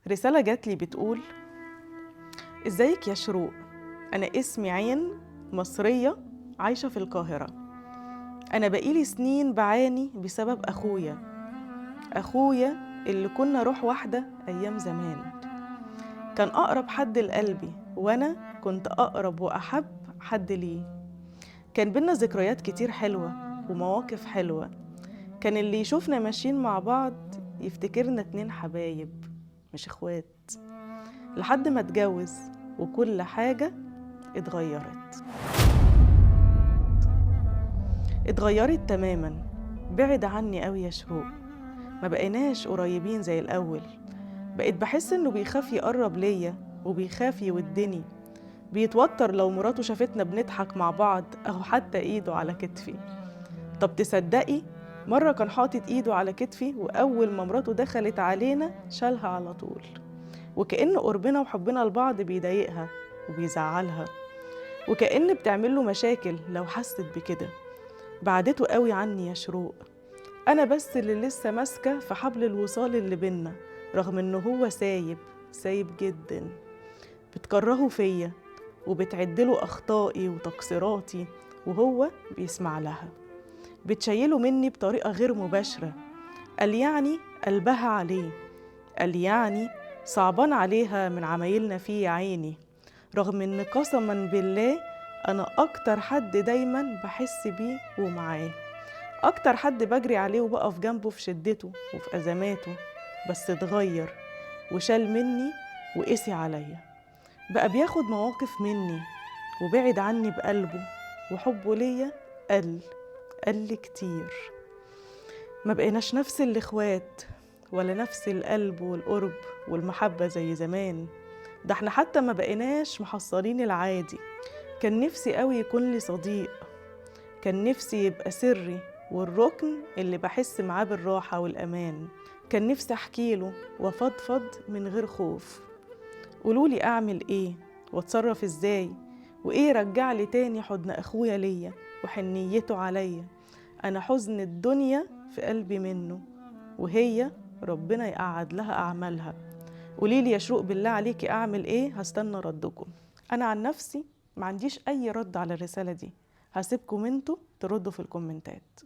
رسالة جاتلي بتقول: ازيك يا شروق؟ أنا اسمي عين، مصرية عايشة في القاهرة. أنا بقيلي سنين بعاني بسبب أخويا اللي كنا روح واحدة أيام زمان. كان أقرب حد لقلبي، وأنا كنت أقرب وأحب حد ليه. كان بينا ذكريات كتير حلوة ومواقف حلوة. كان اللي يشوفنا ماشيين مع بعض يفتكرنا 2 حبايب مش اخوات، لحد ما اتجوز وكل حاجة اتغيرت تماما. بعد عني قوي يا شروق، ما بقيناش قريبين زي الأول. بقيت بحس إنه بيخاف يقرب ليا وبيخاف يودني. بيتوتر لو مراته شافتنا بنضحك مع بعض أو حتى إيده على كتفي. طب تصدقي، مرة كان حاطط إيده على كتفي، وأول ما مراته دخلت علينا شالها على طول، وكأن قربنا وحبنا لبعض بيضايقها وبيزعلها، وكأن بتعمله مشاكل لو حست بكده. بعدته قوي عني يا شروق. أنا بس اللي لسه ماسكة في حبل الوصال اللي بينا، رغم إنه هو سايب جدا. بتكرهه فيا وبتعدله أخطائي وتقصيراتي، وهو بيسمع لها. بتشيله مني بطريقة غير مباشرة. قال يعني قلبها عليه، قال يعني صعبان عليها من عمايلنا فيه يا عيني. رغم إن قسما بالله أنا أكتر حد دايما بحس بيه ومعاه، أكتر حد بجري عليه وبقف جنبه في شدته وفي أزماته. بس اتغير وشال مني وقسي عليا، بقى بياخد مواقف مني وبعد عني بقلبه، وحبه ليا قل كتير. ما بقيناش نفس الإخوات ولا نفس القلب والقرب والمحبة زي زمان. ده احنا حتى ما بقيناش محصلين العادي. كان نفسي قوي يكون لي صديق، كان نفسي يبقى سري والركن اللي بحس معاه بالراحة والأمان. كان نفسي أحكيله وأفضفض من غير خوف. قولولي أعمل إيه وأتصرف إزاي، وإيه رجعلي تاني حضن أخويا ليا وحنيته عليا. أنا حزن الدنيا في قلبي منه، وهي ربنا يقعد لها أعمالها. قوليلي يا شروق بالله عليكي أعمل إيه؟ هستنى ردكم. أنا عن نفسي ما عنديش أي رد على الرسالة دي، هسيبكم انتوا تردوا في الكومنتات.